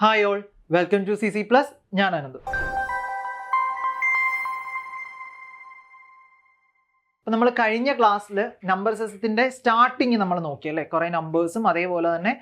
Hi all, welcome to CC Plus. ഞാൻ ആനന്ദ്. അപ്പോൾ നമ്മൾ കഴിഞ്ഞ ക്ലാസ്സിൽ നമ്പർ സിസ്റ്റത്തിൻ്റെ സ്റ്റാർട്ടിങ് നമ്മൾ നോക്കി അല്ലേ, കുറേ നമ്പേഴ്സും അതേപോലെ തന്നെ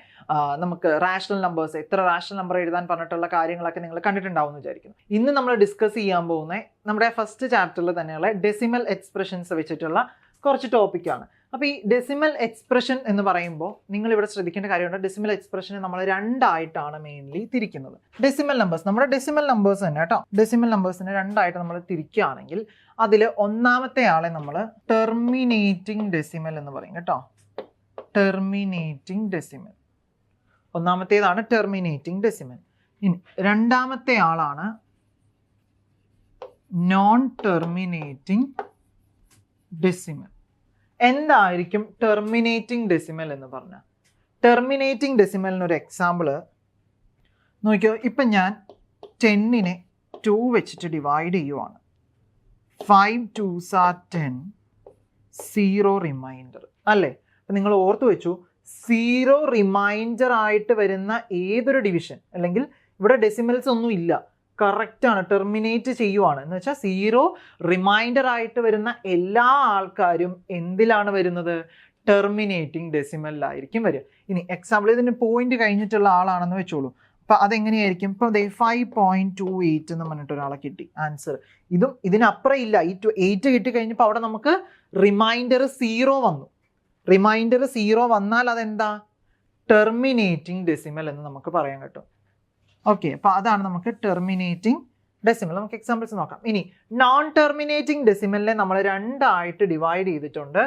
നമുക്ക് റാഷണൽ നമ്പേഴ്സ്, എത്ര റാഷണൽ നമ്പർ എഴുതാൻ പറഞ്ഞിട്ടുള്ള കാര്യങ്ങളൊക്കെ നിങ്ങൾ കണ്ടിട്ടുണ്ടാവും എന്ന് വിചാരിക്കുന്നു. ഇന്ന് നമ്മൾ ഡിസ്കസ് ചെയ്യാൻ പോകുന്ന നമ്മുടെ ഫസ്റ്റ് ചാപ്റ്ററിൽ തന്നെയുള്ള ഡെസിമൽ എക്സ്പ്രഷൻസ് വെച്ചിട്ടുള്ള കുറച്ച് ടോപ്പിക്കാണ്. അപ്പോൾ ഈ ഡെസിമൽ എക്സ്പ്രഷൻ എന്ന് പറയുമ്പോൾ നിങ്ങൾ ഇവിടെ ശ്രദ്ധിക്കേണ്ട കാര്യമുണ്ട്. ഡെസിമൽ എക്സ്പ്രഷനെ നമ്മൾ രണ്ടായിട്ടാണ് മെയിൻലി തിരിക്കുന്നത്. ഡെസിമൽ നമ്പേഴ്സ്, നമ്മുടെ ഡെസിമൽ നമ്പേഴ്സ് തന്നെ കേട്ടോ, ഡെസിമൽ നമ്പേഴ്സിനെ രണ്ടായിട്ട് നമ്മൾ തിരിക്കുകയാണെങ്കിൽ അതിൽ ഒന്നാമത്തെ ആളെ നമ്മൾ ടെർമിനേറ്റിംഗ് ഡെസിമൽ എന്ന് പറയും കേട്ടോ. ടെർമിനേറ്റിംഗ് ഡെസിമൽ ഒന്നാമത്തേതാണ് ടെർമിനേറ്റിംഗ് ഡെസിമൽ. ഇനി രണ്ടാമത്തെ ആളാണ് നോൺ ടെർമിനേറ്റിംഗ് ഡെസിമൽ. എന്തായിരിക്കും ടെർമിനേറ്റിംഗ് ഡെസിമൽ എന്ന് പറഞ്ഞാൽ? ടെർമിനേറ്റിംഗ് ഡെസിമലിന് ഒരു എക്സാമ്പിൾ നോക്കിയോ. ഇപ്പം ഞാൻ 10നെ 2 വെച്ചിട്ട് ഡിവൈഡ് ചെയ്യുവാണ്. 5 2s are 10, 0 റിമൈൻഡർ അല്ലേ. അപ്പം നിങ്ങൾ ഓർത്ത് വെച്ചു, 0 റിമൈൻഡർ ആയിട്ട് വരുന്ന ഏതൊരു ഡിവിഷൻ, അല്ലെങ്കിൽ ഇവിടെ ഡെസിമൽസ് ഒന്നും ഇല്ല, കറക്റ്റാണ്, ടെർമിനേറ്റ് ചെയ്യുവാണ് എന്ന് വെച്ചാൽ 0 റിമൈൻഡർ ആയിട്ട് വരുന്ന എല്ലാ ആൾക്കാരും എന്തിലാണ് വരുന്നത്? ടെർമിനേറ്റിംഗ് ഡെസിമലിലായിരിക്കും വരിക. ഇനി എക്സാമ്പിൾ ഇതിന് പോയിന്റ് കഴിഞ്ഞിട്ടുള്ള ആളാണെന്ന് വെച്ചോളൂ. അപ്പം അതെങ്ങനെയായിരിക്കും? ഇപ്പം 5.28 എന്ന് പറഞ്ഞിട്ട് ഒരാളെ കിട്ടി ആൻസർ. ഇതിനപ്പുറം ഇല്ല. ഈ 8 കിട്ടിക്കഴിഞ്ഞപ്പോൾ അവിടെ നമുക്ക് റിമൈൻഡർ 0 വന്നു. റിമൈൻഡർ 0 വന്നാൽ അതെന്താ? ടെർമിനേറ്റിംഗ് ഡെസിമൽ എന്ന് നമുക്ക് പറയാൻ കേട്ടോ. ഓക്കെ, അപ്പോൾ അതാണ് നമുക്ക് ടെർമിനേറ്റിംഗ് ഡെസിമൽ. നമുക്ക് എക്സാമ്പിൾസ് നോക്കാം. ഇനി നോൺ ടെർമിനേറ്റിംഗ് ഡെസിമലിനെ നമ്മൾ രണ്ടായിട്ട് ഡിവൈഡ് ചെയ്തിട്ടുണ്ട്.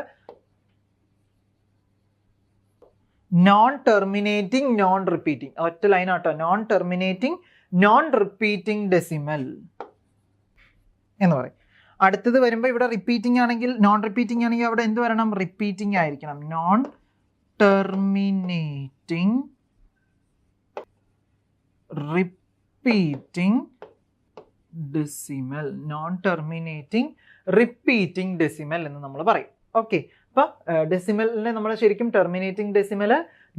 നോൺ ടെർമിനേറ്റിംഗ്, നോൺ റിപ്പീറ്റിംഗ്, ഒറ്റ ലൈൻ ആട്ടോ. Non terminating, non repeating decimal എന്ന് പറയും. അടുത്തത് വരുമ്പോൾ ഇവിടെ റിപ്പീറ്റിംഗ് ആണെങ്കിൽ, നോൺ റിപ്പീറ്റിംഗ് ആണെങ്കിൽ അവിടെ എന്ത് വരണം? റിപ്പീറ്റിംഗ് ആയിരിക്കണം. Non terminating repeating decimal. Non terminating repeating decimal എന്ന് നമ്മൾ പറയും. ഓക്കെ, അപ്പോൾ ഡെസിമലിനെ നമ്മൾ ശരിക്കും terminating decimal,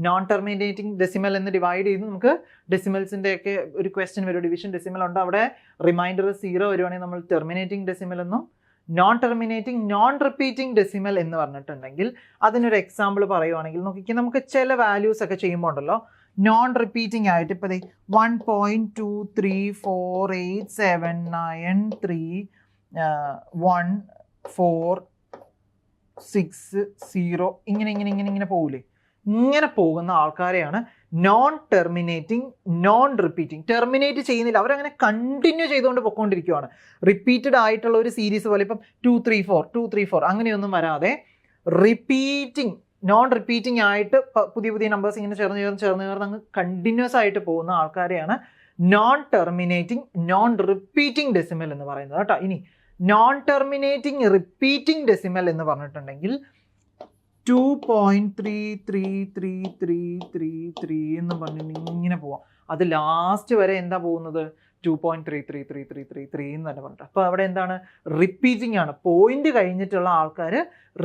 non terminating decimal എന്ന് ഡിവൈഡ് ചെയ്ത് നമുക്ക് ഡെസിമൽസിൻ്റെ ഒക്കെ ഒരു ക്വസ്റ്റ്യൻ വരും. ഡിവിഷൻ ഡെസിമൽ ഉണ്ട്, അവിടെ റിമൈൻഡർ 0 വരുവാണെങ്കിൽ നമ്മൾ ടെർമിനേറ്റിംഗ് ഡെസിമൽ എന്നും non terminating non repeating decimal എന്ന് പറഞ്ഞിട്ടുണ്ടെങ്കിൽ അതിനൊരു എക്സാമ്പിൾ പറയുവാണെങ്കിൽ നോക്കിക്കേ, നമുക്ക് ചില വാല്യൂസ് ഒക്കെ ചെയ്യുമ്പോൾ ഉണ്ടല്ലോ നോൺ റിപ്പീറ്റിംഗ് ആയിട്ട് ഇപ്പോൾ 1.23487931460 ഇങ്ങനെ പോകില്ലേ? ഇങ്ങനെ പോകുന്ന ആൾക്കാരെയാണ് non terminating non repeating. Terminate ചെയ്യുന്നില്ല, അവരങ്ങനെ കണ്ടിന്യൂ ചെയ്തുകൊണ്ട് പൊയ്ക്കൊണ്ടിരിക്കുകയാണ്. റിപ്പീറ്റഡ് ആയിട്ടുള്ള ഒരു സീരീസ് പോലെ ഇപ്പം 234 അങ്ങനെയൊന്നും വരാതെ റിപ്പീറ്റിംഗ്, നോൺ റിപ്പീറ്റിംഗ് ആയിട്ട് പുതിയ നമ്പേഴ്സ് ഇങ്ങനെ ചേർന്ന് അങ്ങ് കണ്ടിന്യൂസ് ആയിട്ട് പോകുന്ന ആൾക്കാരെയാണ് non terminating non repeating decimal എന്ന് പറയുന്നത് കേട്ടോ. ഇനി നോൺ ടെർമിനേറ്റിംഗ് റിപ്പീറ്റിംഗ് ഡെസിമൽ എന്ന് പറഞ്ഞിട്ടുണ്ടെങ്കിൽ 2.333333 എന്ന് പറഞ്ഞിട്ട് ഇങ്ങനെ പോവാം. അത് ലാസ്റ്റ് വരെ എന്താ പോകുന്നത്? 2.333333 എന്ന് തന്നെ പറഞ്ഞിട്ട്. അപ്പോൾ അവിടെ എന്താണ്? റിപ്പീറ്റിംഗ് ആണ്. പോയിന്റ് കഴിഞ്ഞിട്ടുള്ള ആൾക്കാർ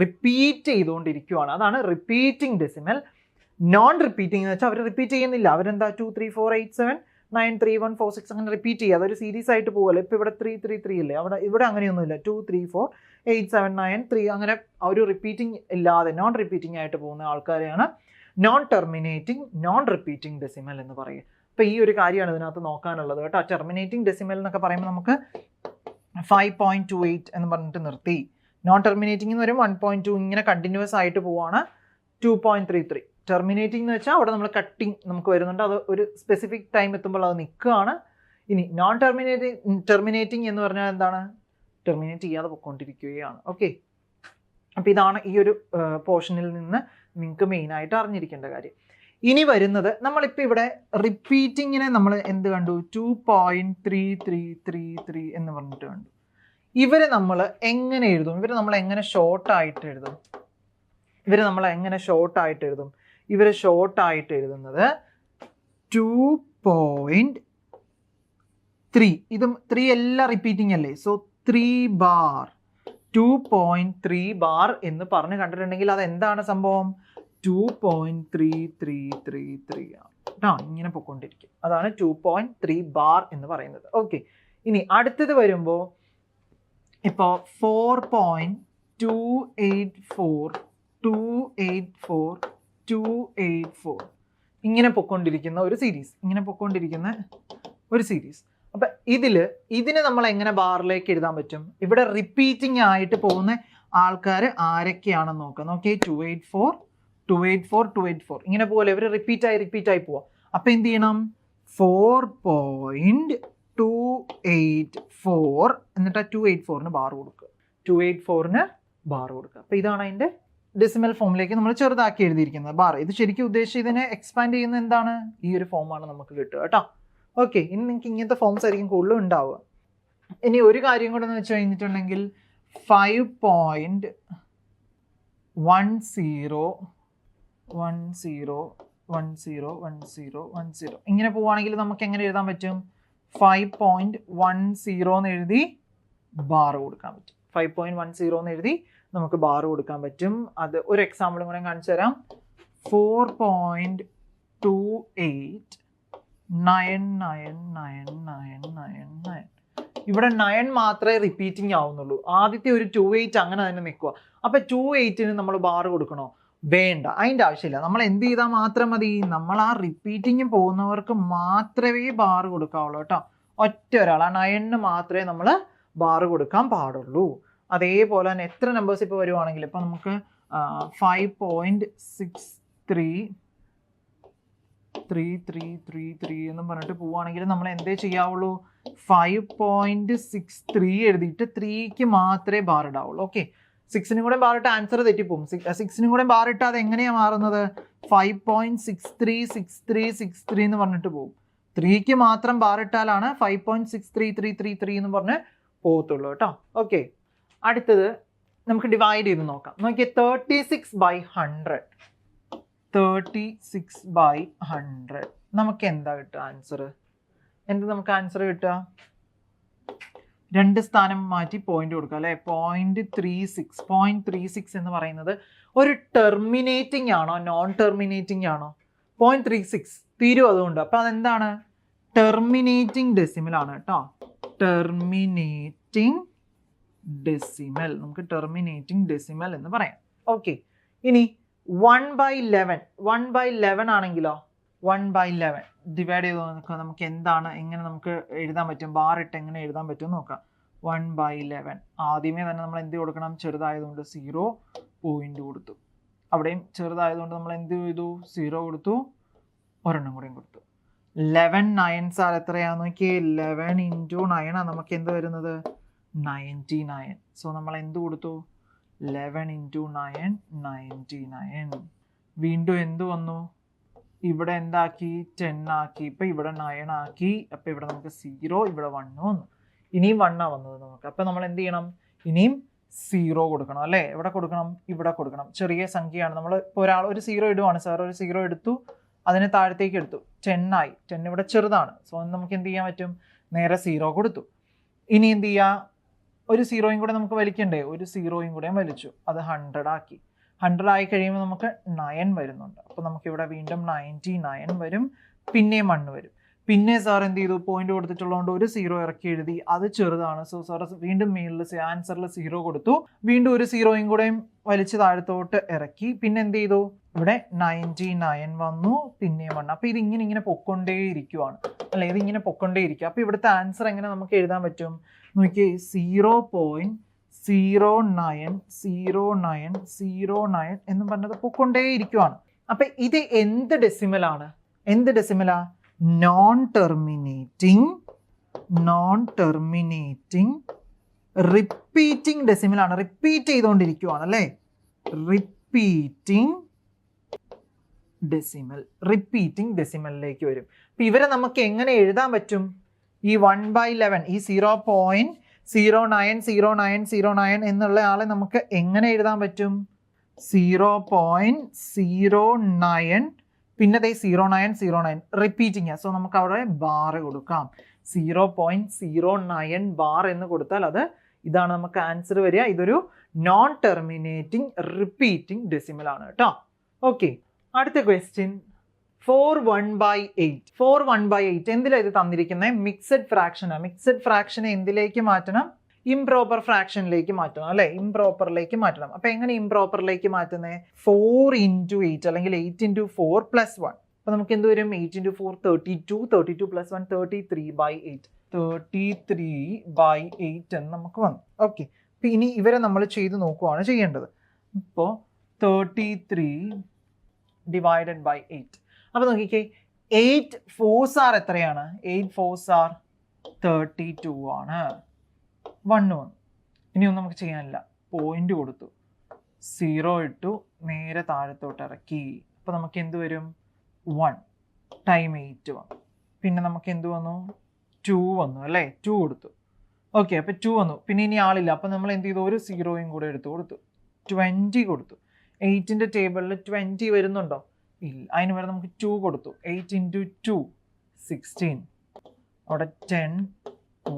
റിപ്പീറ്റ് ചെയ്തുകൊണ്ടിരിക്കുകയാണ്. അതാണ് റിപ്പീറ്റിംഗ് ഡെസിമൽ. നോൺ റിപ്പീറ്റിംഗ് എന്ന് വെച്ചാൽ അവർ റിപ്പീറ്റ് ചെയ്യുന്നില്ല. അവരെന്താ 23487931460 അങ്ങനെ റിപ്പീറ്റ് ചെയ്യുക. അതൊരു സീരീസ് ആയിട്ട് പോകുമല്ലോ. ഇപ്പോൾ ഇവിടെ 333 അല്ലേ, ഇവിടെ അങ്ങനെയൊന്നുമില്ല. 2348793 അങ്ങനെ ഒരു റിപ്പീറ്റിംഗ് ഇല്ലാതെ നോൺ റിപ്പീറ്റിംഗ് ആയിട്ട് പോകുന്ന ആൾക്കാരെയാണ് non terminating non repeating decimal എന്ന് പറയുക. അപ്പോൾ ഈ ഒരു കാര്യമാണ് ഇതിനകത്ത് നോക്കാനുള്ളത് കേട്ടോ. ടെർമിനേറ്റിംഗ് ഡെസിമൽ എന്നൊക്കെ പറയുമ്പോൾ നമുക്ക് 5.28 എന്ന് പറഞ്ഞിട്ട് നിർത്തി. നോൺ ടെർമിനേറ്റിംഗ് എന്ന് പറയുമ്പോൾ 1.2 ഇങ്ങനെ കണ്ടിന്യൂസ് ആയിട്ട് പോവാണ്. 2.33 ടെർമിനേറ്റിംഗ് എന്ന് വെച്ചാൽ അവിടെ നമ്മൾ കട്ടിങ് നമുക്ക് വരുന്നുണ്ട്, അത് ഒരു സ്പെസിഫിക് ടൈം എത്തുമ്പോൾ അത് നിൽക്കുകയാണ്. ഇനി നോൺ ടെർമിനേറ്റിംഗ് എന്ന് പറഞ്ഞാൽ എന്താണ്? ടെർമിനേറ്റ് ചെയ്യാതെ പൊയ്ക്കൊണ്ടിരിക്കുകയാണ്. ഓക്കെ, അപ്പോൾ ഇതാണ് ഈ ഒരു പോർഷനിൽ നിന്ന് നിങ്ങൾക്ക് മെയിനായിട്ട് അറിഞ്ഞിരിക്കേണ്ട കാര്യം. ഇനി വരുന്നത് നമ്മളിപ്പോൾ ഇവിടെ റിപ്പീറ്റിങ്ങിനെ നമ്മൾ എന്ത് കണ്ടു? 2.3333 എന്ന് പറഞ്ഞിട്ട് കണ്ടു. ഇവരെ നമ്മൾ എങ്ങനെ എഴുതും? ഇവരെ നമ്മൾ എങ്ങനെ ഷോർട്ടായിട്ട് എഴുതും? ഇവരെ ഷോർട്ടായിട്ട് എഴുതുന്നത് 2.3. ഇതും 3 എല്ലാം റിപ്പീറ്റിംഗ് അല്ലേ, സോ 3 ബാർ 2.3 ബാർ എന്ന് പറഞ്ഞ് കണ്ടിട്ടുണ്ടെങ്കിൽ അതെന്താണ് സംഭവം? 2.3333 ആണ്. കേട്ടോ, ഇങ്ങനെ പൊക്കോണ്ടിരിക്കും. അതാണ് 2.3 ബാർ എന്ന് പറയുന്നത്. ഓക്കെ, ഇനി അടുത്തത് വരുമ്പോൾ ഇപ്പോൾ 4.284 ഇങ്ങനെ പൊക്കോണ്ടിരിക്കുന്ന ഒരു സീരീസ്. അപ്പം ഇതിന് നമ്മൾ എങ്ങനെ ബാറിലേക്ക് എഴുതാൻ പറ്റും? ഇവിടെ റിപ്പീറ്റിംഗ് ആയിട്ട് പോകുന്ന ആൾക്കാർ ആരൊക്കെയാണെന്ന് നോക്കിയേ. 284 ഇങ്ങനെ പോലെ ഇവർ റിപ്പീറ്റ് ആയി പോവാം. അപ്പം എന്ത് ചെയ്യണം? 4.284 എന്നിട്ട് 284ന് ബാർ കൊടുക്കുക. 284ന് ബാർ കൊടുക്കുക. അപ്പം ഇതാണ് അതിൻ്റെ ഡെസിമൽ ഫോമിലേക്ക് നമ്മൾ ചെറുതാക്കി എഴുതിയിരിക്കുന്നത് ബാർ. ഇത് ശരിക്കും ഉദ്ദേശിച്ച് ഇതിനെ എക്സ്പാൻഡ് ചെയ്യുന്ന എന്താണ്? ഈ ഒരു ഫോമാണ് നമുക്ക് കിട്ടുക കേട്ടോ. ഓക്കെ, ഇനി നിങ്ങൾക്ക് ഇങ്ങനത്തെ ഫോംസ് ആയിരിക്കും കൂടുതലും ഉണ്ടാവുക. ഇനി ഒരു കാര്യം കൂടെ എന്ന് വെച്ച് കഴിഞ്ഞിട്ടുണ്ടെങ്കിൽ 5.10101010 ഇങ്ങനെ പോവുകയാണെങ്കിൽ നമുക്ക് എങ്ങനെ എഴുതാൻ പറ്റും? 5.10 എന്ന് എഴുതി ബാർ കൊടുക്കാൻ പറ്റും. 5.10 എന്ന് എഴുതി നമുക്ക് ബാർ കൊടുക്കാൻ പറ്റും. അത് ഒരു എക്സാമ്പിളും കൂടെ കാണിച്ചു തരാം. 4.28999999. ഇവിടെ 9 മാത്രമേ റിപ്പീറ്റിംഗ് ആവുന്നുള്ളൂ. ആദ്യത്തെ ഒരു 28 അങ്ങനെ തന്നെ നിൽക്കുക. അപ്പം 28ന് നമ്മൾ ബാർ കൊടുക്കണോ? വേണ്ട, അതിൻ്റെ ആവശ്യമില്ല. നമ്മൾ എന്ത് ചെയ്താൽ മാത്രം മതി? നമ്മൾ ആ റിപ്പീറ്റിംഗ് പോകുന്നവർക്ക് മാത്രമേ ബാർ കൊടുക്കാവുള്ളൂ കേട്ടോ. ഒറ്റ ഒരാൾ, ആ 9ന് മാത്രമേ നമ്മൾ ബാർ കൊടുക്കാൻ പാടുള്ളൂ. അതേപോലെ തന്നെ എത്ര നമ്പേഴ്സ് ഇപ്പോൾ വരുവാണെങ്കിൽ ഇപ്പം നമുക്ക് 5.6333 എന്നും പറഞ്ഞിട്ട് പോവുകയാണെങ്കിൽ നമ്മൾ എന്തേ ചെയ്യാവുള്ളൂ? 5.63 എഴുതിയിട്ട് 3ക്ക് മാത്രമേ ബാർ ഇടാവുള്ളൂ. ഓക്കെ, 6നും കൂടെ ബാർ ഇട്ട് ആൻസർ തെറ്റിപ്പോവും. 6നും കൂടെ ബാർ ഇട്ട് അത് എങ്ങനെയാണ് മാറുന്നത്? 5.636363 എന്ന് പറഞ്ഞിട്ട് പോകും. 3ക്ക് മാത്രം ബാർ ഇട്ടാലാണ് 5.63333 എന്ന് പറഞ്ഞ് പോകത്തുള്ളൂ കേട്ടോ. ഓക്കെ, അടുത്തത് നമുക്ക് ഡിവൈഡ് ചെയ്ത് നോക്കാം. നോക്കിയേ, 36/100 നമുക്ക് എന്താ കിട്ടുക ആൻസർ? നമുക്ക് ആൻസർ കിട്ടുക? 2 സ്ഥാനം മാറ്റി പോയിന്റ് കൊടുക്കുക അല്ലേ? 0.36 എന്ന് പറയുന്നത് ഒരു ടെർമിനേറ്റിംഗ് ആണോ നോൺ ടെർമിനേറ്റിംഗ് ആണോ? 0.36 തീരും അതുകൊണ്ട്. അപ്പം അതെന്താണ്? ടെർമിനേറ്റിംഗ് ഡെസിമൽ ആണ് കേട്ടോ. ടെർമിനേറ്റിംഗ് ഡെസിമൽ, നമുക്ക് ടെർമിനേറ്റിംഗ് ഡെസിമൽ എന്ന് പറയാം. ഓക്കെ, ഇനി 1/11 ആണെങ്കിലോ? 1/11 ഡിവൈഡ് ചെയ്ത് നോക്കാം. നമുക്ക് എന്താണ്, എങ്ങനെ നമുക്ക് എഴുതാൻ പറ്റും? ബാർ ഇട്ട് എങ്ങനെ എഴുതാൻ പറ്റും നോക്കാം. 1/11 ആദ്യമേ തന്നെ നമ്മൾ എന്ത് കൊടുക്കണം? ചെറുതായതുകൊണ്ട് 0 പോയിന്റ് കൊടുത്തു. അവിടെയും ചെറുതായതുകൊണ്ട് നമ്മൾ എന്ത് ചെയ്തു? 0 കൊടുത്തു, ഒരെണ്ണം കൂടെയും കൊടുത്തു. 11 9s എത്രയാണെന്ന് നോക്കിയേ. 11 × 9 ആണ് നമുക്ക് എന്ത് വരുന്നത്? 99. സോ നമ്മൾ എന്ത് കൊടുത്തു? 11 × 9 99. വീണ്ടും എന്ത് വന്നു? ഇവിടെ എന്താക്കി? 10 ആക്കി. ഇപ്പം ഇവിടെ 9 ആക്കി. അപ്പം ഇവിടെ നമുക്ക് 0, ഇവിടെ 1 വന്നു. ഇനിയും 1 വന്നത് നമുക്ക്. അപ്പം നമ്മൾ എന്ത് ചെയ്യണം? ഇനിയും 0 കൊടുക്കണം അല്ലേ? എവിടെ കൊടുക്കണം? ഇവിടെ കൊടുക്കണം. ചെറിയ സംഖ്യയാണ്. നമ്മൾ ഇപ്പോൾ ഒരു 0 ഇടുവാണ്. സാർ ഒരു 0 എടുത്തു, അതിനെ താഴത്തേക്ക് എടുത്തു, 10 ആയി. 10 ഇവിടെ ചെറുതാണ്. സോ നമുക്ക് എന്ത് ചെയ്യാൻ പറ്റും? നേരെ 0 കൊടുത്തു. ഇനി എന്ത് ചെയ്യുക? ഒരു 0യും കൂടെ നമുക്ക് വലിക്കണ്ടേ? ഒരു 0യും കൂടെ വലിച്ചു, അത് 100 ആക്കി. 100 ആയി കഴിയുമ്പോൾ നമുക്ക് 9 വരുന്നുണ്ട്. അപ്പോൾ നമുക്കിവിടെ വീണ്ടും 99 വരും, പിന്നെയും 1 വരും. പിന്നെ സാർ എന്ത് ചെയ്തു? പോയിന്റ് കൊടുത്തിട്ടുള്ളതുകൊണ്ട് ഒരു 0 ഇറക്കി എഴുതി, അത് ചെറുതാണ്. സോ സാർ വീണ്ടും മെയിനിൽ ആൻസറിൽ 0 കൊടുത്തു, വീണ്ടും ഒരു 0യും കൂടെയും വലിച്ച് താഴത്തോട്ട് ഇറക്കി. പിന്നെ എന്ത് ചെയ്തു? ഇവിടെ 99 വന്നു, പിന്നെയും 1. അപ്പോൾ ഇതിങ്ങനെ പൊക്കൊണ്ടേ ഇരിക്കുവാണ് അല്ലേ? ഇതിങ്ങനെ പൊക്കൊണ്ടേ ഇരിക്കുക. അപ്പോൾ ഇവിടുത്തെ ആൻസർ എങ്ങനെ നമുക്ക് എഴുതാൻ പറ്റും? നോക്കിയേ, 0.090909 എന്നും പറഞ്ഞത് പൊക്കൊണ്ടേ ഇരിക്കുവാണ്. അപ്പം ഇത് എന്ത് ഡെസിമലാണ്? നോൺ ടെർമിനേറ്റിംഗ് റിപ്പീറ്റിംഗ് ഡെസിമലാണ്. റിപ്പീറ്റ് ചെയ്തുകൊണ്ടിരിക്കുവാണ് അല്ലേ? റിപ്പീറ്റിംഗ് ഡെസിമലിലേക്ക് വരും. അപ്പം ഇവരെ നമുക്ക് എങ്ങനെ എഴുതാൻ പറ്റും? ഈ 1/11 ഈ 0.090909 എന്നുള്ള ആളെ നമുക്ക് എങ്ങനെ എഴുതാൻ പറ്റും? 0.09 പിന്നെ 0909 റിപ്പീറ്റിംഗ്. സോ നമുക്ക് അവിടെ ബാർ കൊടുക്കാം. 0.09 ബാർ എന്ന് കൊടുത്താൽ ഇതാണ് നമുക്ക് ആൻസർ വരിക. ഇതൊരു നോൺ ടെർമിനേറ്റിംഗ് റിപ്പീറ്റിംഗ് ഡെസിമൽ ആണ് കേട്ടോ. ഓക്കെ, അടുത്ത ക്വസ്റ്റ്യൻ 4 1/8. 4 1/8 എന്തിലാണ് ഇത് തന്നിരിക്കുന്നത്? മിക്സഡ് ഫ്രാക്ഷനാണ്. മിക്സഡ് ഫ്രാക്ഷനെ എന്തിലേക്ക് മാറ്റണം? ഇംപ്രോപ്പർ ഫ്രാക്ഷനിലേക്ക് മാറ്റണം അല്ലെ, ഇംപ്രോപ്പറിലേക്ക് മാറ്റണം. അപ്പൊ എങ്ങനെ ഇംപ്രോപ്പറിലേക്ക് മാറ്റുന്നത്? 4 × 8 അല്ലെങ്കിൽ 8 × 4 + 1. അപ്പൊ നമുക്ക് എന്ത് വരും? 8 × 4 32, 32 + 1 33/8. 33/8 എന്ന് നമുക്ക് വന്നു. ഓക്കെ, അപ്പൊ ഇനി ഇവരെ നമ്മൾ ചെയ്ത് നോക്കുകയാണ് ചെയ്യേണ്ടത്. ഇപ്പോൾ 33 / 8. അപ്പൊ നോക്കിക്കേ, 8 4s are എത്രയാണ്? 8 4s are 32 ആണ്. 1 വന്നു. ഇനിയൊന്നും നമുക്ക് ചെയ്യാനില്ല. പോയിന്റ് കൊടുത്തു, 0 ഇട്ടു, നേരെ താഴത്തോട്ട് ഇറക്കി. അപ്പൊ നമുക്ക് എന്ത് വരും? 1 × 8 വന്നു. പിന്നെ നമുക്ക് എന്ത് വന്നു? 2 വന്നു അല്ലേ, 2 കൊടുത്തു. ഓക്കെ, അപ്പൊ 2 വന്നു. പിന്നെ ഇനി ആളില്ല, അപ്പൊ നമ്മൾ എന്ത് ചെയ്തു? ഒരു 0യും കൂടെ എടുത്തു കൊടുത്തു, 20 കൊടുത്തു. 8ന്റെ ടേബിളിൽ 20 വരുന്നുണ്ടോ? ഇല്ല. അതിന് വരെ നമുക്ക് 2 കൊടുത്തു. 8 × 2 16. അവിടെ 10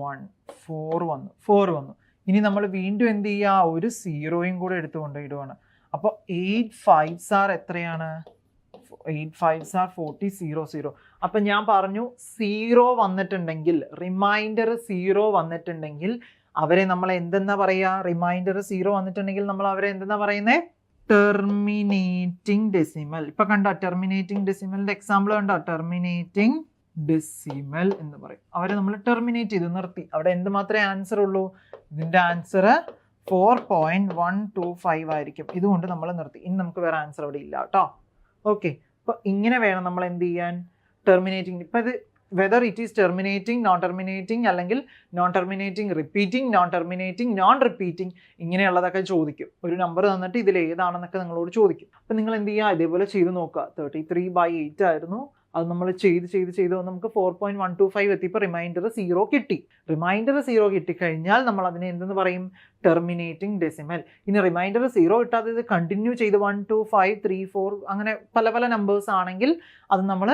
1 4 വന്നു, 4 വന്നു. ഇനി നമ്മൾ വീണ്ടും എന്ത് ചെയ്യുക? ഒരു 0യും കൂടെ എടുത്തുകൊണ്ട് ഇടുവാണ്. അപ്പോൾ 8 5s are എത്രയാണ്? 8 5s are 40 0 0. അപ്പം ഞാൻ പറഞ്ഞു 0 വന്നിട്ടുണ്ടെങ്കിൽ, റിമൈൻഡർ 0 വന്നിട്ടുണ്ടെങ്കിൽ അവരെ നമ്മൾ എന്തെന്നാ പറയുക? റിമൈൻഡർ 0 വന്നിട്ടുണ്ടെങ്കിൽ നമ്മൾ അവരെ എന്തെന്നാ പറയുന്നത്? Terminating decimal. ഇപ്പൊ കണ്ടോ ടെർമിനേറ്റിംഗ് ഡെസിമലിന്റെ എക്സാമ്പിൾ കണ്ടോ? ടെർമിനേറ്റിംഗ് ഡെസിമൽ എന്ന് പറയും. അവരെ നമ്മൾ ടെർമിനേറ്റ് ചെയ്തു, നിർത്തി. അവിടെ എന്ത് മാത്രമേ ആൻസർ ഉള്ളൂ? ഇതിന്റെ ആൻസർ 4.125 ആയിരിക്കും. ഇതുകൊണ്ട് നമ്മൾ നിർത്തി. ഇനി നമുക്ക് വേറെ ആൻസർ അവിടെ ഇല്ല കേട്ടോ. ഓക്കെ, അപ്പൊ ഇങ്ങനെ വേണം നമ്മൾ എന്ത് ചെയ്യാൻ? ടെർമിനേറ്റിംഗ്. ഇപ്പൊ ഇത് whether it is terminating, non terminating, അല്ലെങ്കിൽ non terminating repeating, non terminating non repeating, ഇങ്ങനെയുള്ളതൊക്കെ ചോദിക്കും. ഒരു നമ്പർ തന്നിട്ട് ഇതിൽ ഏതാണെന്നൊക്കെ നിങ്ങളോട് ചോദിക്കും. അപ്പം നിങ്ങൾ എന്ത് ചെയ്യുക? ഇതേപോലെ ചെയ്ത് നോക്കുക. 33/8 ആയിരുന്നു. അത് നമ്മൾ ചെയ്ത് നമുക്ക് 4.125 എത്തിയപ്പോൾ റിമൈൻഡർ 0 കിട്ടി. റിമൈൻഡർ 0 കിട്ടിക്കഴിഞ്ഞാൽ നമ്മൾ അതിനെ എന്തെന്ന് പറയും? Terminating decimal. ഇനി റിമൈൻഡർ 0 കിട്ടാതെ ഇത് കണ്ടിന്യൂ ചെയ്ത് 1 2 5 3 4 അങ്ങനെ പല പല നമ്പേഴ്സ് ആണെങ്കിൽ അത് നമ്മൾ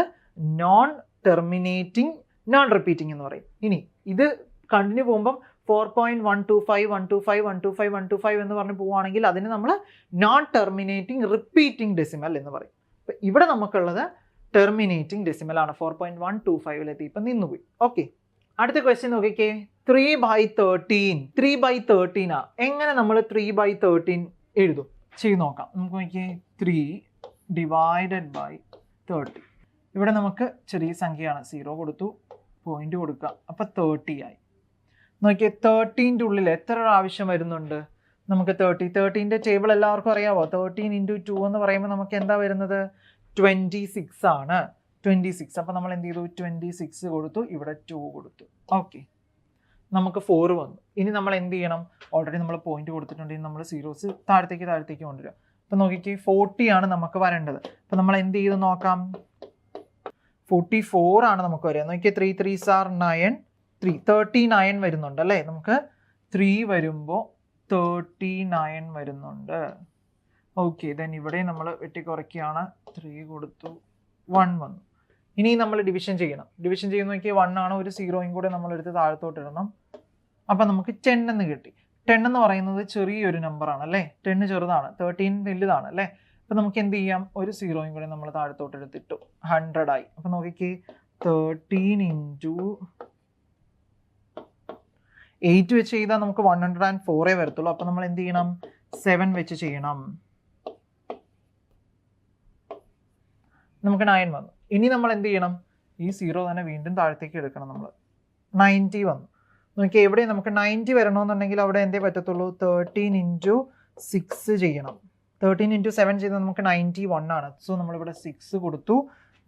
നോൺ ടെർമിനേറ്റിംഗ് നോൺ റിപ്പീറ്റിംഗ് എന്ന് പറയും. ഇനി ഇത് കണ്ടിന്യൂ പോകുമ്പം 4.125 125 125 125 എന്ന് പറഞ്ഞ് പോവുകയാണെങ്കിൽ അതിന് നമ്മൾ നോൺ ടെർമിനേറ്റിംഗ് റിപ്പീറ്റിംഗ് ഡെസിമൽ എന്ന് പറയും. അപ്പം ഇവിടെ നമുക്കുള്ളത് ടെർമിനേറ്റിംഗ് ഡെസിമൽ ആണ്. 4.125 ഇപ്പം നിന്നുപോയി. ഓക്കെ, അടുത്ത ക്വസ്റ്റ്യൻ നോക്കിക്കേ. 3/13. 3/13 ആ. എങ്ങനെ നമ്മൾ 3/13 എഴുതും? ചെയ്ത് നോക്കാം. നമുക്ക് നോക്കിയേ, 3 / 30. ഇവിടെ നമുക്ക് ചെറിയ സംഖ്യയാണ്, 0 കൊടുത്തു, പോയിന്റ് കൊടുക്കുക, അപ്പം 30 ആയി. നോക്കിയേ, 13ന്റെ ഉള്ളിൽ എത്ര പ്രാവശ്യം വരുന്നുണ്ട്? നമുക്ക് 13ന്റെ ടേബിൾ എല്ലാവർക്കും അറിയാവോ? 13 × 2 എന്ന് പറയുമ്പോൾ നമുക്ക് എന്താ വരുന്നത്? 26 ആണ്. 26. അപ്പം നമ്മൾ എന്ത് ചെയ്തു? 26 കൊടുത്തു, ഇവിടെ 2 കൊടുത്തു. ഓക്കെ, നമുക്ക് 4 വന്നു. ഇനി നമ്മൾ എന്ത് ചെയ്യണം? ഓൾറെഡി നമ്മൾ പോയിന്റ് കൊടുത്തിട്ടുണ്ടെങ്കിൽ നമ്മൾ സീറോസ് താഴത്തേക്ക് കൊണ്ടുവരിക. അപ്പം നോക്കിക്കേ, 40 ആണ് നമുക്ക് വരേണ്ടത്. അപ്പം നമ്മൾ എന്ത് ചെയ്ത് നോക്കാം? 44 ആണ് നമുക്ക് വരിക. നോക്കിയാൽ 3 3s are 9 39 വരുന്നുണ്ട് അല്ലേ? നമുക്ക് 3 വരുമ്പോൾ 39 വരുന്നുണ്ട്. ഓക്കെ, ദെൻ ഇവിടെ നമ്മൾ വെട്ടിക്കുറയ്ക്കുകയാണ്. 3 കൊടുത്തു, 1 വന്നു. ഇനി നമ്മൾ ഡിവിഷൻ ചെയ്യണം. ഡിവിഷൻ ചെയ്യുന്ന നോക്കിയാൽ 1 ആണ്, ഒരു 0യും കൂടെ നമ്മൾ എടുത്ത് താഴത്തോട്ട് ഇടണം. അപ്പം നമുക്ക് 10 എന്ന് കിട്ടി. 10 എന്ന് പറയുന്നത് ചെറിയൊരു നമ്പറാണ് അല്ലേ? 10 ചെറുതാണ്, 13 വലുതാണ് അല്ലേ? അപ്പം നമുക്ക് എന്ത് ചെയ്യാം? ഒരു 0യും കൂടെ നമ്മൾ താഴത്തോട്ട് എടുത്തിട്ടു, 100 ആയി. അപ്പം നോക്കിക്കേ, 13 × 8 വെച്ച് ചെയ്താൽ നമുക്ക് 104 വരത്തുള്ളൂ. അപ്പം നമ്മൾ എന്ത് ചെയ്യണം? 7 വെച്ച് ചെയ്യണം. നമുക്ക് 9 വന്നു. ഇനി നമ്മൾ എന്ത് ചെയ്യണം? ഈ 0 തന്നെ വീണ്ടും താഴത്തേക്ക് എടുക്കണം. നമ്മൾ 90 വന്നു. നോക്കിയാൽ എവിടെ നമുക്ക് 90 വരണമെന്നുണ്ടെങ്കിൽ അവിടെ എന്തേ പറ്റത്തുള്ളൂ? 13 × 6 ചെയ്യണം. 13 × 7 ചെയ്താൽ നമുക്ക് 91 ആണ്. സോ നമ്മളിവിടെ 6 കൊടുത്തു,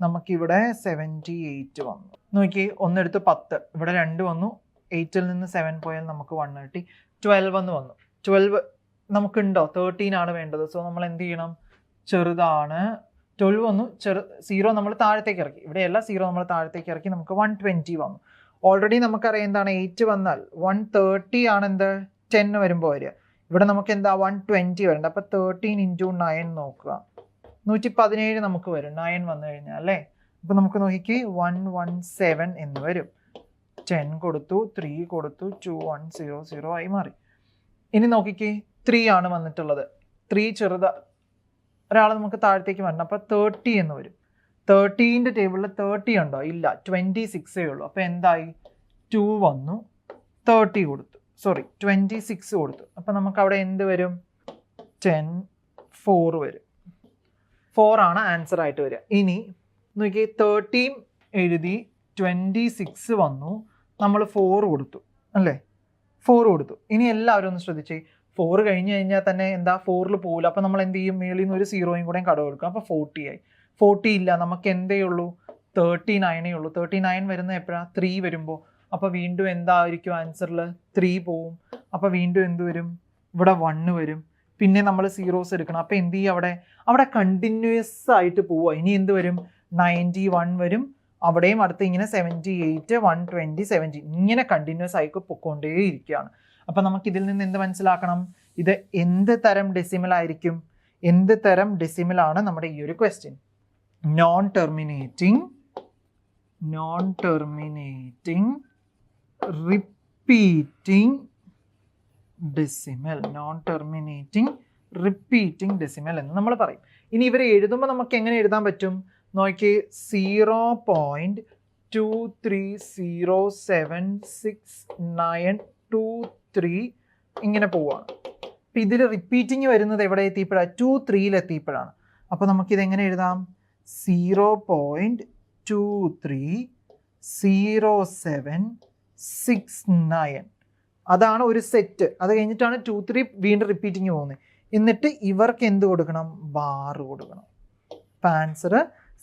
നമുക്കിവിടെ 78 വന്നു. നോക്കി, ഒന്നെടുത്ത് 10, ഇവിടെ 2 വന്നു. 8ൽ നിന്ന് 7 പോയാൽ നമുക്ക് 1 കിട്ടി. 12 എന്ന് വന്നു. 12 നമുക്കുണ്ടോ? 13 ആണ് വേണ്ടത്. സോ നമ്മൾ എന്ത് ചെയ്യണം? ചെറുതാണ്. 12 വന്നു, 0 നമ്മൾ താഴത്തേക്ക് ഇറക്കി. ഇവിടെയല്ല, 0 നമ്മൾ താഴത്തേക്ക് ഇറക്കി, നമുക്ക് 120 വന്നു. ഓൾറെഡി നമുക്കറിയാം എന്താണ് 8 വന്നാൽ 130 ആണ് എന്ത് 10 വരുമ്പോൾ വരിക. ഇവിടെ നമുക്ക് എന്താ 120 വരണ്ട. അപ്പം 13 × 9 നോക്കുക, 117 നമുക്ക് വരും 9 വന്നു കഴിഞ്ഞാൽ അല്ലേ? അപ്പം നമുക്ക് നോക്കിക്കേ 117 എന്ന് വരും. 10 കൊടുത്തു, 3 കൊടുത്തു, 2100 ആയി മാറി. ഇനി നോക്കിക്കേ 3 ആണ് വന്നിട്ടുള്ളത്. 3 ചെറുത ഒരാൾ നമുക്ക് താഴത്തേക്ക് വരണം. അപ്പം 30 എന്ന് വരും. 13ന്റെ ടേബിളിൽ 30 ഉണ്ടോ? ഇല്ല, 26 ഉള്ളൂ. അപ്പോൾ എന്തായി? 2 വന്നു, 30 കൊടുത്തു, 26 കൊടുത്തു. അപ്പോൾ നമുക്ക് അവിടെ എന്ത് വരും? 10, 4 വരും. 4 ആണ് ആൻസർ ആയിട്ട് വരിക. ഇനി നോക്കിയേ, 13 എഴുതി, 26 വന്നു, നമ്മൾ 4 കൊടുത്തു അല്ലേ? 4 കൊടുത്തു. ഇനി എല്ലാവരും ഒന്ന് ശ്രദ്ധിച്ചേ, 4 കഴിഞ്ഞ് കഴിഞ്ഞാൽ തന്നെ എന്താ, 4ൽ പോകില്ല. അപ്പോൾ നമ്മൾ എന്ത് ചെയ്യും? മേളിൽ നിന്ന് ഒരു 0 കൂടെ കടം കൊടുക്കും. അപ്പോൾ 40 ആയി. 40 ഇല്ല, നമുക്ക് എന്തേ ഉള്ളൂ? 39 ഉള്ളൂ. 39 വരുന്നത് എപ്പോഴാണ്? 3 വരുമ്പോൾ. അപ്പോൾ വീണ്ടും എന്തായിരിക്കും ആൻസറിൽ? 3 പോവും. അപ്പോൾ വീണ്ടും എന്ത് വരും? ഇവിടെ 1 വരും. പിന്നെ നമ്മൾ സീറോസ് എടുക്കണം. അപ്പോൾ എന്ത് ചെയ്യും? അവിടെ കണ്ടിന്യൂസ് ആയിട്ട് പോവുക. ഇനി എന്ത് വരും? 91 വരും. അവിടെയും അടുത്ത് ഇങ്ങനെ 78, 120, 70 ഇങ്ങനെ കണ്ടിന്യൂസ് ആയിട്ട് പൊക്കോണ്ടേയിരിക്കുകയാണ്. അപ്പം നമുക്ക് ഇതിൽ നിന്ന് എന്ത് മനസ്സിലാക്കണം? ഇത് എന്ത് തരം ഡെസിമൽ ആയിരിക്കും? എന്ത് തരം ഡെസിമലാണ് നമ്മുടെ ഈ ഒരു question? Non terminating repeating decimal. Non terminating repeating decimal എന്ന് നമ്മൾ പറയും. ഇനി ഇവർ എഴുതുമ്പോൾ നമുക്ക് എങ്ങനെ എഴുതാൻ പറ്റും? നോക്കി, 0.2307692 ഇങ്ങനെ പോവുകയാണ്. അപ്പം ഇതിൽ റിപ്പീറ്റിംഗ് വരുന്നത് എവിടെ എത്തിയപ്പോഴാണ്? 2-3 എത്തിയപ്പോഴാണ്. അപ്പോൾ നമുക്കിതെങ്ങനെ എഴുതാം? 0.230769. അതാണ് ഒരു സെറ്റ്. അത് കഴിഞ്ഞിട്ടാണ് 2-3 വീണ്ടും റിപ്പീറ്റിംഗ് പോകുന്നത്. എന്നിട്ട് ഇവർക്ക് എന്ത് കൊടുക്കണം? ബാർ കൊടുക്കണം. അപ്പം ആൻസർ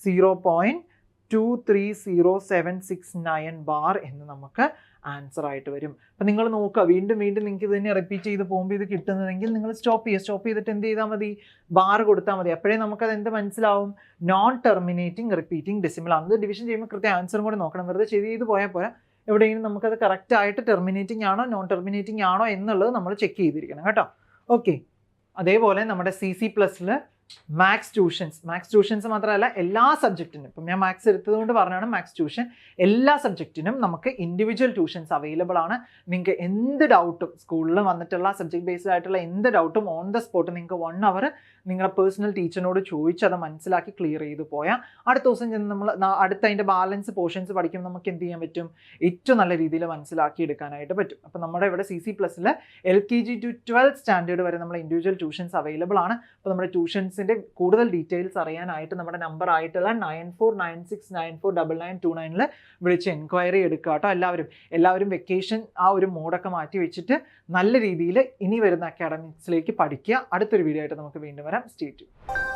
0.230769 ബാർ എന്ന് നമുക്ക് ആൻസർ ആയിട്ട് വരും. അപ്പം നിങ്ങൾ നോക്കുക, വീണ്ടും നിങ്ങൾക്ക് ഇത് തന്നെ റിപ്പീറ്റ് ചെയ്ത് പോകുമ്പോൾ ഇത് കിട്ടുന്നതെങ്കിൽ നിങ്ങൾ സ്റ്റോപ്പ് ചെയ്തിട്ട് എന്ത് ചെയ്താൽ മതി? ബാർ കൊടുത്താൽ മതി. അപ്പോഴേ നമുക്കത് എന്ത് മനസ്സിലാവും? നോൺ ടെർമിനേറ്റിംഗ് റിപ്പീറ്റിംഗ് ഡെസിമൽ ആണ്. അത് ഡിവിഷൻ ചെയ്യുമ്പോൾ കൃത്യം ആൻസറും കൂടെ നോക്കണം. വെറുതെ ചെയ്ത് പോയാൽ പോരാ. എവിടെയെങ്കിലും നമുക്കത് കറക്റ്റായിട്ട് ടെർമിനേറ്റിംഗ് ആണോ നോൺ ടെർമിനേറ്റിംഗ് ആണോ എന്നുള്ളത് നമ്മൾ ചെക്ക് ചെയ്തിരിക്കണം കേട്ടോ. ഓക്കെ, അതേപോലെ നമ്മുടെ CC+ൽ മാത്സ് ട്യൂഷൻസ് മാത്രമല്ല എല്ലാ സബ്ജക്റ്റിനും, ഇപ്പം ഞാൻ മാത്സ് എടുത്തതുകൊണ്ട് പറഞ്ഞാണ് മാത്സ് ട്യൂഷൻ, എല്ലാ സബ്ജക്റ്റിനും നമുക്ക് ഇൻഡിവിജ്വൽ ട്യൂഷൻസ് അവൈലബിൾ ആണ്. നിങ്ങൾക്ക് എന്ത് ഡൗട്ടും സ്കൂളിൽ വന്നിട്ടുള്ള സബ്ജക്ട് ബേസ്ഡ് ആയിട്ടുള്ള എന്ത് ഡൗട്ടും ഓൺ ദ സ്പോട്ട് നിങ്ങൾക്ക് 1 hour നിങ്ങളുടെ പേഴ്സണൽ ടീച്ചറിനോട് ചോദിച്ച് അത് മനസ്സിലാക്കി ക്ലിയർ ചെയ്ത് പോയാൽ അടുത്ത ദിവസം ചെന്ന് നമ്മൾ അടുത്ത അതിൻ്റെ ബാലൻസ് പോർഷൻസ് പഠിക്കുമ്പോൾ നമുക്ക് എന്ത് ചെയ്യാൻ പറ്റും? ഏറ്റവും നല്ല രീതിയിൽ മനസ്സിലാക്കി എടുക്കാനായിട്ട് പറ്റും. അപ്പം നമ്മുടെ ഇവിടെ CC+ൽ LKG to 12th സ്റ്റാൻഡേർഡ് വരെ നമ്മൾ ഇൻഡിവിജ്വൽ ട്യൂഷൻസ് അവൈലബിൾ ആണ്. അപ്പോൾ നമ്മുടെ ട്യൂഷൻസിൻ്റെ കൂടുതൽ ഡീറ്റെയിൽസ് അറിയാനായിട്ട് നമ്മുടെ നമ്പർ ആയിട്ടുള്ള 9496949929 വിളിച്ച് എൻക്വയറി എടുക്കുക കേട്ടോ. എല്ലാവരും വെക്കേഷൻ ആ ഒരു മോഡൊക്കെ മാറ്റി വെച്ചിട്ട് നല്ല രീതിയിൽ ഇനി വരുന്ന അക്കാഡമിക്സിലേക്ക് പഠിക്കുക. അടുത്തൊരു വീഡിയോ ആയിട്ട് നമുക്ക് വീണ്ടും വരാം. Stay tuned.